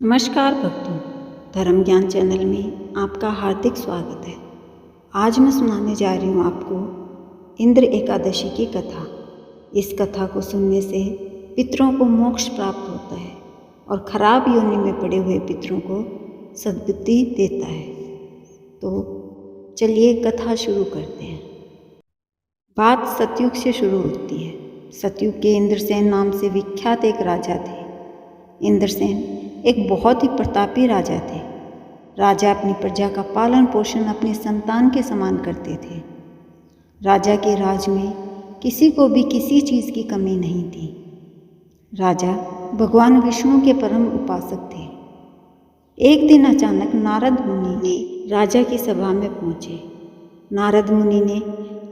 नमस्कार भक्तों, धर्म ज्ञान चैनल में आपका हार्दिक स्वागत है। आज मैं सुनाने जा रही हूँ आपको इंद्र एकादशी की कथा। इस कथा को सुनने से पितरों को मोक्ष प्राप्त होता है और खराब योनि में पड़े हुए पितरों को सद्बुद्धि देता है। तो चलिए कथा शुरू करते हैं। बात सतयुग से शुरू होती है। सतयुग के इंद्रसेन नाम से विख्यात एक राजा थे। इंद्रसेन एक बहुत ही प्रतापी राजा थे। राजा अपनी प्रजा का पालन पोषण अपने संतान के समान करते थे। राजा के राज में किसी को भी किसी चीज़ की कमी नहीं थी। राजा भगवान विष्णु के परम उपासक थे। एक दिन अचानक नारद मुनि राजा की सभा में पहुँचे। नारद मुनि ने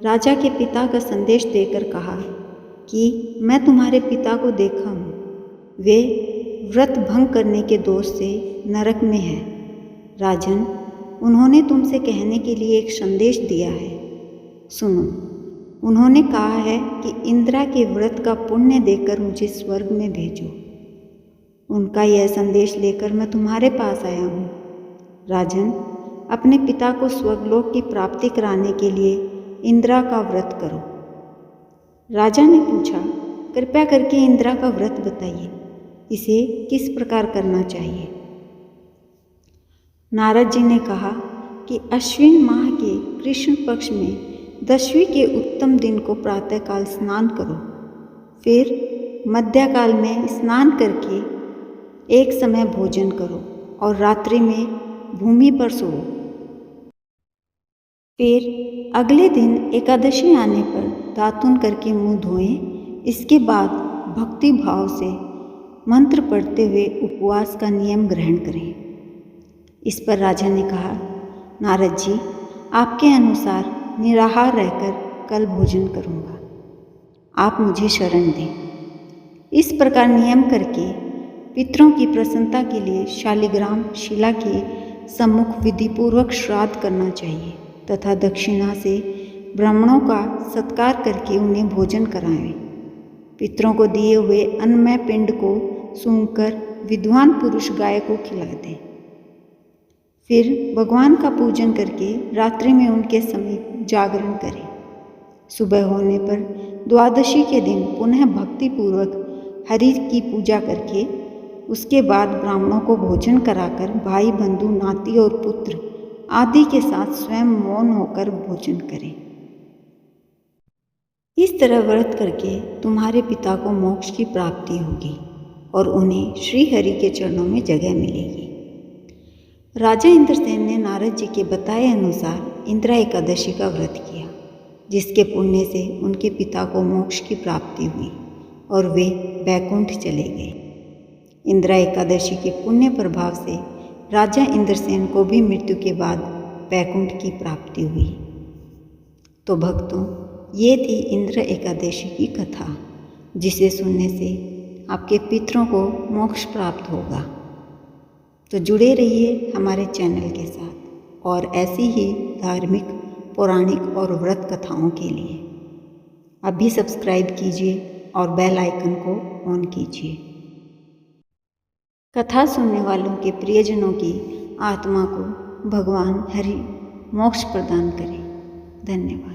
राजा के पिता का संदेश देकर कहा कि मैं तुम्हारे पिता को देखा हूँ, वे व्रत भंग करने के दोष से नरक में है। राजन, उन्होंने तुमसे कहने के लिए एक संदेश दिया है, सुनो। उन्होंने कहा है कि इंद्रा के व्रत का पुण्य देकर मुझे स्वर्ग में भेजो। उनका यह संदेश लेकर मैं तुम्हारे पास आया हूँ। राजन, अपने पिता को स्वर्गलोक की प्राप्ति कराने के लिए इंद्रा का व्रत करो। राजा ने पूछा, कृपया करके इंद्रा का व्रत बताइए, इसे किस प्रकार करना चाहिए। नारद जी ने कहा कि अश्विन माह के कृष्ण पक्ष में 10वीं के उत्तम दिन को प्रातःकाल स्नान करो, फिर मध्यकाल में स्नान करके एक समय भोजन करो और रात्रि में भूमि पर सो। फिर अगले दिन एकादशी आने पर दातुन करके मुंह धोएं। इसके बाद भक्ति भाव से मंत्र पढ़ते हुए उपवास का नियम ग्रहण करें। इस पर राजा ने कहा, नारद जी, आपके अनुसार निराहार रहकर कल भोजन करूँगा, आप मुझे शरण दें। इस प्रकार नियम करके पितरों की प्रसन्नता के लिए शालिग्राम शिला के सम्मुख विधिपूर्वक श्राद्ध करना चाहिए तथा दक्षिणा से ब्राह्मणों का सत्कार करके उन्हें भोजन कराएं। पितरों को दिए हुए अन्नमय पिंड को सूंघकर विद्वान पुरुष गाय को खिला दें। फिर भगवान का पूजन करके रात्रि में उनके समीप जागरण करें। सुबह होने पर द्वादशी के दिन पुनः भक्ति पूर्वक हरि की पूजा करके उसके बाद ब्राह्मणों को भोजन कराकर भाई बंधु नाती और पुत्र आदि के साथ स्वयं मौन होकर भोजन करें। इस तरह व्रत करके तुम्हारे पिता को मोक्ष की प्राप्ति होगी और उन्हें श्री हरि के चरणों में जगह मिलेगी। राजा इंद्रसेन ने नारद जी के बताए अनुसार इंद्रा एकादशी का व्रत किया, जिसके पुण्य से उनके पिता को मोक्ष की प्राप्ति हुई और वे बैकुंठ चले गए। इंद्रा एकादशी के पुण्य प्रभाव से राजा इंद्रसेन को भी मृत्यु के बाद बैकुंठ की प्राप्ति हुई। तो भक्तों, ये थी इंद्र एकादशी की कथा, जिसे सुनने से आपके पितरों को मोक्ष प्राप्त होगा। तो जुड़े रहिए हमारे चैनल के साथ और ऐसी ही धार्मिक, पौराणिक और व्रत कथाओं के लिए अभी सब्सक्राइब कीजिए और बेल आइकन को ऑन कीजिए। कथा सुनने वालों के प्रियजनों की आत्मा को भगवान हरि मोक्ष प्रदान करें। धन्यवाद।